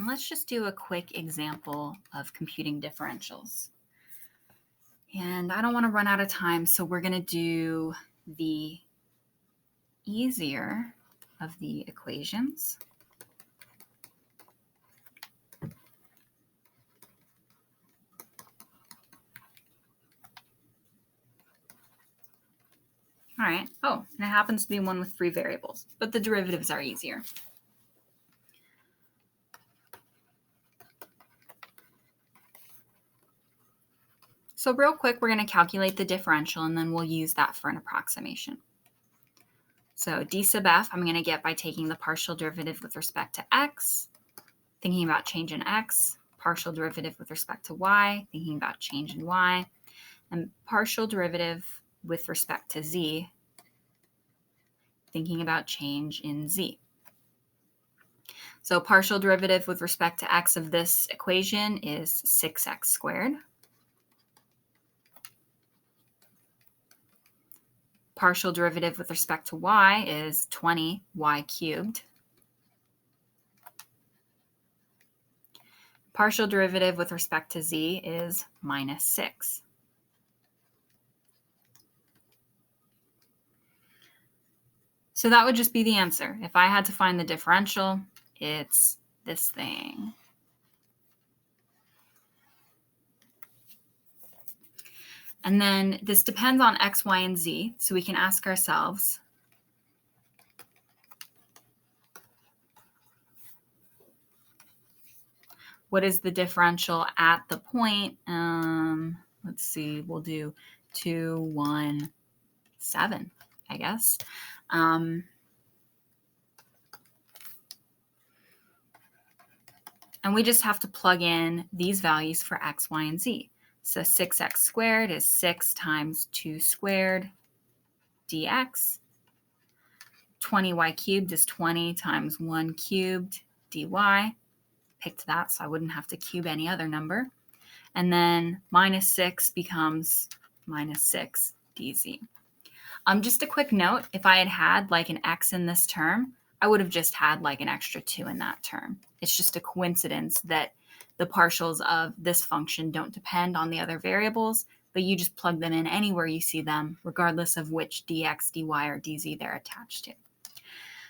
And let's just do a quick example of computing differentials. And I don't want to run out of time, so we're going to do the easier of the equations. All right. Oh, and it happens to be one with 3 variables, but the derivatives are easier. So real quick, we're going to calculate the differential, and then we'll use that for an approximation. So d sub f, I'm going to get by taking the partial derivative with respect to x, thinking about change in x, partial derivative with respect to y, thinking about change in y, and partial derivative with respect to z, thinking about change in z. So partial derivative with respect to x of this equation is 6x squared. Partial derivative with respect to y is 20y cubed. Partial derivative with respect to z is minus 6. So that would just be the answer. If I had to find the differential, it's this thing. And then this depends on x, y, and z. So we can ask ourselves, what is the differential at the point? Let's see, we'll do 2, 1, 7, I guess. And we just have to plug in these values for x, y, and z. So 6x squared is 6 times 2 squared dx. 20y cubed is 20 times 1 cubed dy. Picked that so I wouldn't have to cube any other number. And then minus 6 becomes minus 6 dz. Just a quick note, if I had had like an x in this term, I would have just had like an extra 2 in that term. It's just a coincidence that the partials of this function don't depend on the other variables, but you just plug them in anywhere you see them, regardless of which dx, dy, or dz they're attached to.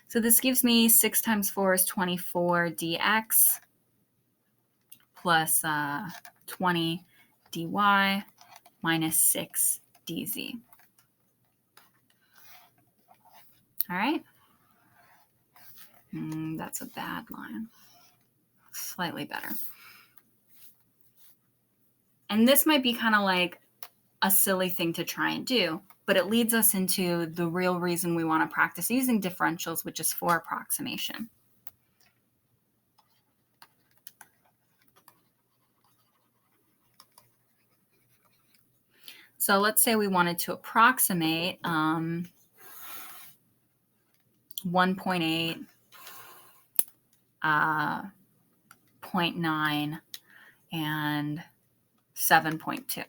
So this gives me 6 times 4 is 24 dx plus 20 dy minus 6 dz. All right. That's a bad line. Slightly better. And this might be kind of like a silly thing to try and do, but it leads us into the real reason we want to practice using differentials, which is for approximation. So let's say we wanted to approximate 1.8, 0.9, and 7.2.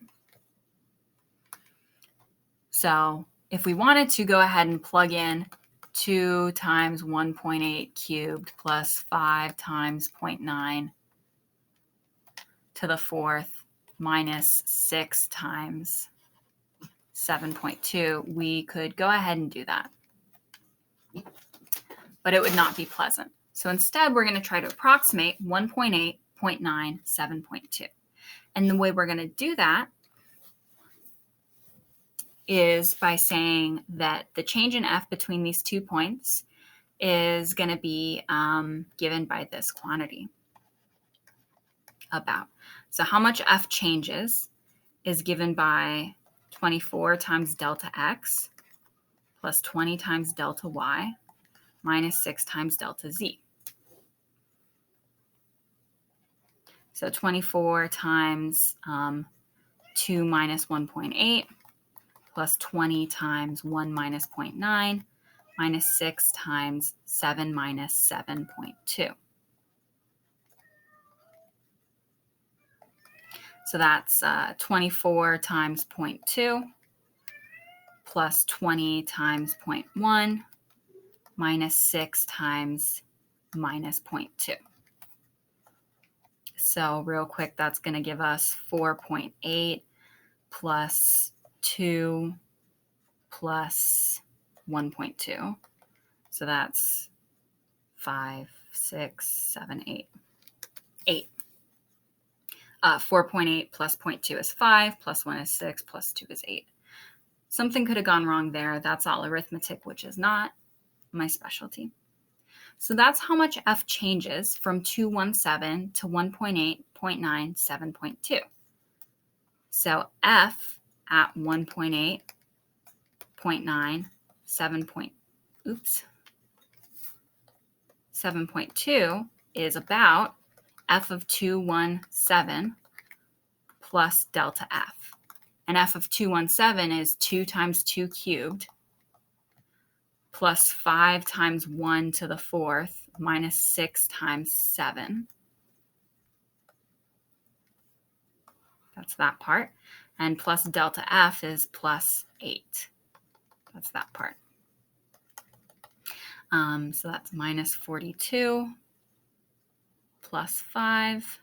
So if we wanted to go ahead and plug in 2 times 1.8 cubed plus 5 times 0.9 to the 4th minus 6 times 7.2, we could go ahead and do that. But it would not be pleasant. So instead, we're going to try to approximate 1.8, 0.9, 7.2. And the way we're going to do that is by saying that the change in f between these 2 points is going to be given by this quantity, about. So how much f changes is given by 24 times delta x plus 20 times delta y minus 6 times delta z. So 24 times 2 minus 1.8 plus 20 times 1 minus 0.9 minus 6 times 7 minus 7.2. So that's 24 times 0.2 plus 20 times 0.1 minus 6 times minus 0.2. So real quick, that's going to give us 4.8 plus 2 plus 1.2. So that's 5, 6, 7, 8. 8. 4.8 plus 0.2 is 5, plus 1 is 6, plus 2 is 8. Something could have gone wrong there. That's all arithmetic, which is not my specialty. So that's how much f changes from 217 to 1.8, 0.9, 7.2. So f at 1.8, 0.9, 7.2 is about f of 217 plus delta f. And f of 217 is 2 times 2 cubed plus 5 times 1 to the 4th minus 6 times 7. That's that part. And plus delta f is plus 8. That's that part. So that's minus 42 plus 5.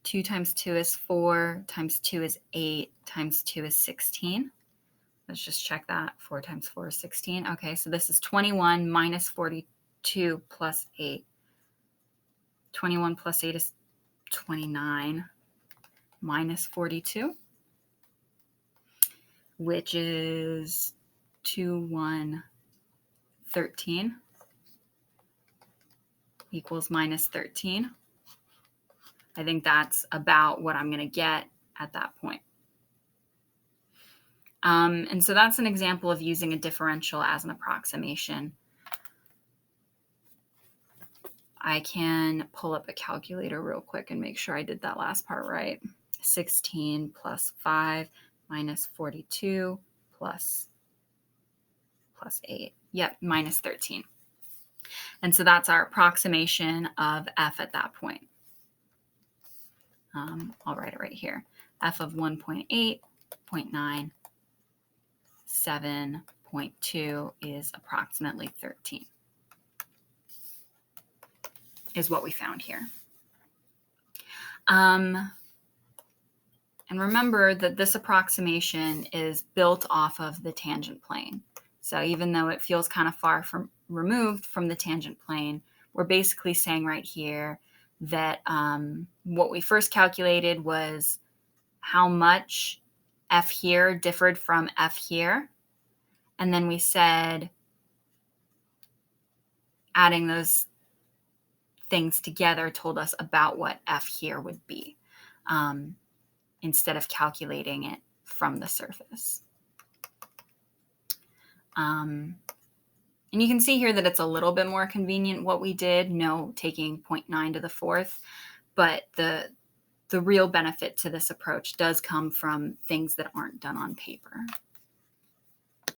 2 times 2 is 4, times 2 is 8, times 2 is 16. Let's just check that. 4 times 4 is 16. Okay, so this is 21 minus 42 plus 8. 21 plus 8 is 29 minus 42, which is 13 equals minus 13. I think that's about what I'm going to get at that point. And so that's an example of using a differential as an approximation. I can pull up a calculator real quick and make sure I did that last part right. 16 plus 5 minus 42 plus 8. Yep, minus 13. And so that's our approximation of f at that point. I'll write it right here. F of 1.8, 0.9, 7.2 is approximately 13, is what we found here. And remember that this approximation is built off of the tangent plane. So even though it feels kind of far removed from the tangent plane, we're basically saying right here that what we first calculated was how much f here differed from f here. And then we said adding those things together told us about what f here would be, instead of calculating it from the surface. And you can see here that it's a little bit more convenient what we did, taking 0.9 to the 4th, but the real benefit to this approach does come from things that aren't done on paper.